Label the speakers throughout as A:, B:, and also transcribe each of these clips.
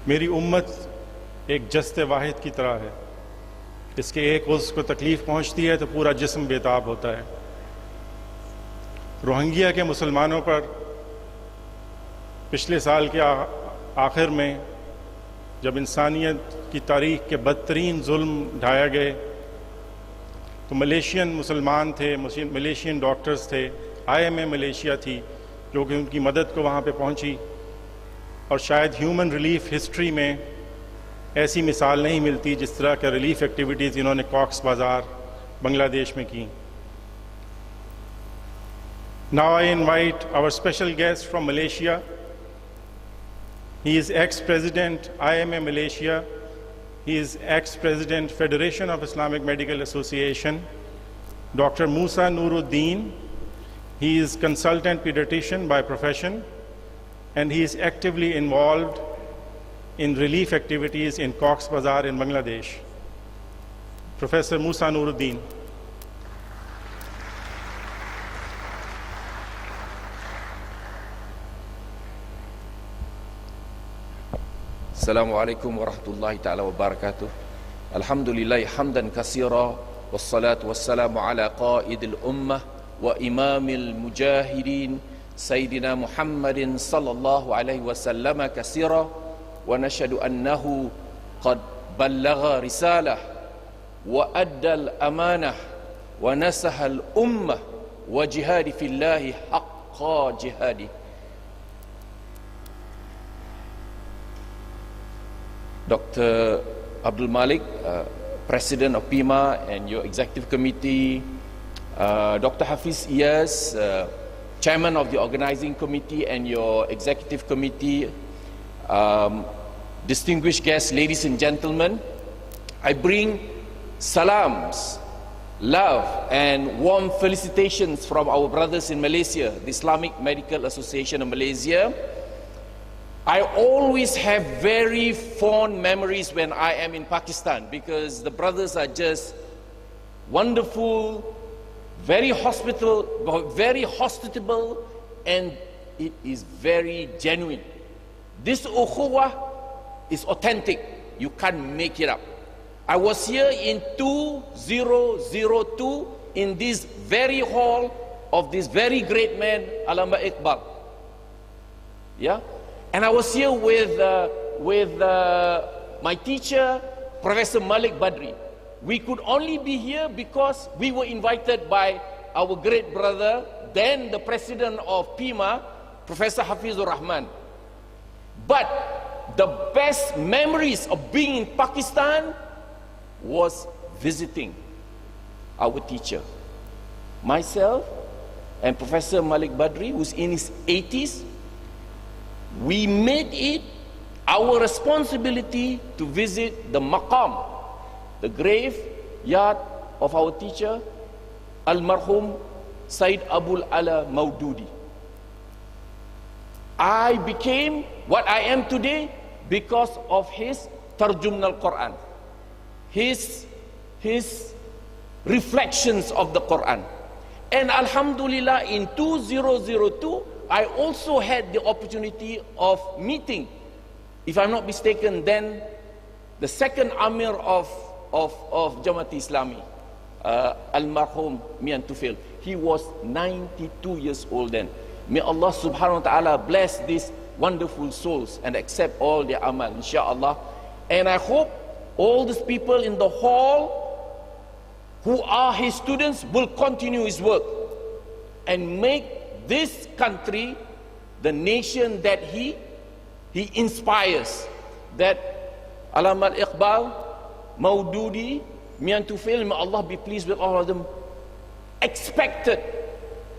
A: मेरी उम्मत एक जस्ते वाहिद की तरह है, इसके एक उज़्व को तकलीफ़ पहुँचती है तो पूरा जिस्म बेताब होता है। रोहिंग्या के मुसलमानों पर पिछले साल के आखिर में जब इंसानियत की तारीख़ के बदतरीन जुल्म ढाया गए तो मलेशियन मुसलमान थे, मलेशियन डॉक्टर्स थे, IMA मलेशिया थी जो कि उनकी मदद को वहाँ पे पहुँची। और शायद ह्यूमन रिलीफ हिस्ट्री में ऐसी मिसाल नहीं मिलती जिस तरह के रिलीफ एक्टिविटीज़ इन्होंने कॉक्स बाज़ार बांग्लादेश में की। Now I invite our special guest from Malaysia. He is ex-president IMA Malaysia. He is ex-president Federation of Islamic Medical Association. Dr. Musa Mohd Nordin. He is consultant pediatrician by profession, and he is actively involved in relief activities in Cox's Bazar in Bangladesh. Professor Musa Mohd Nordin.
B: Assalamualaikum warahmatullahi ta'ala wabarakatuh. Alhamdulillahi hamdan katsira wassalatu wassalamu ala qaidil ummah wa imamil mujahidin Sayyidina Muhammadin sallallahu alaihi wasallam katsira wa nashhadu annahu qad ballagha risalah wa addal amanah wa nasahal ummah wa jihadi fillahi haqqa jihadi. Dr. Abdul Malik, President of PIMA and your Executive Committee, Dr. Hafiz Iyas, Chairman of the Organizing Committee and your Executive Committee, distinguished guests, ladies and gentlemen, I bring salams, love and warm felicitations from our brothers in Malaysia, the Islamic Medical Association of Malaysia. I always have very fond memories when I am in Pakistan because the brothers are just wonderful, very hospitable, and it is very genuine. This ukhuwah is authentic. You can't make it up. I was here in 2002 in this very hall of this very great man, Aiwan-e-Iqbal. Yeah? And I was here with my teacher, Professor Malik Badri. We could only be here because we were invited by our great brother, then the president of PIMA, Professor Hafizur Rahman. But the best memories of being in Pakistan was visiting our teacher. Myself and Professor Malik Badri, who's in his 80s, we made it our responsibility to visit the maqam, the graveyard of our teacher, Al-Marhum Sayyid Abul Ala Maududi. I became what I am today because of his Tarjumna al-Quran, his reflections of the Quran. And Alhamdulillah, in 2002, I also had the opportunity of meeting, if I'm not mistaken, then the second Amir of Jamaat Islami, Al-Marhum Mian Tufail. He was 92 years old then. May Allah subhanahu wa ta'ala bless these wonderful souls and accept all their amal, inshallah. And I hope all these people in the hall who are his students will continue his work and make this country the nation that he inspires, that Aiwan-e-Iqbal, Maududi, Mian Tufail, may Allah be pleased with all of them, expected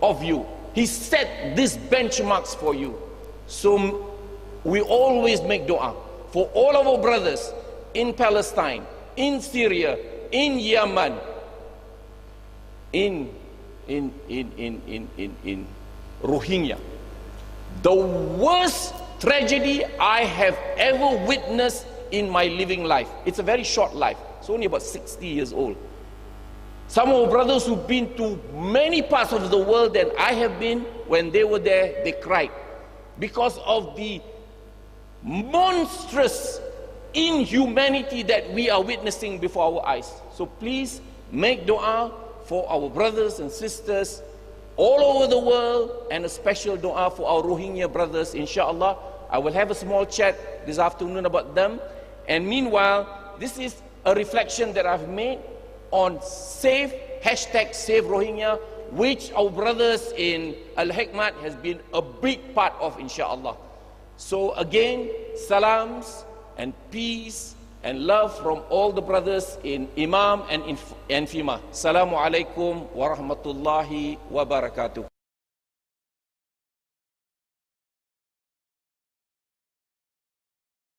B: of you. He set these benchmarks for you. So we always make dua for all of our brothers in Palestine, in Syria, in Yemen, in Rohingya. The worst tragedy I have ever witnessed in my living life. It's a very short life. It's only about 60 years old. Some of our brothers who've been to many parts of the world than I have been, when they were there, they cried because of the monstrous inhumanity that we are witnessing before our eyes. So please make dua for our brothers and sisters all over the world, and a special dua for our Rohingya brothers, inshallah. I will have a small chat this afternoon about them. And meanwhile, this is a reflection that I've made on hashtag Save Rohingya, which our brothers in Al-Hikmat has been a big part of, inshallah. So again, salams and peace and love from all the brothers in Imam and PIMA. Assalamu alaikum wa rahmatullahi wa barakatuh.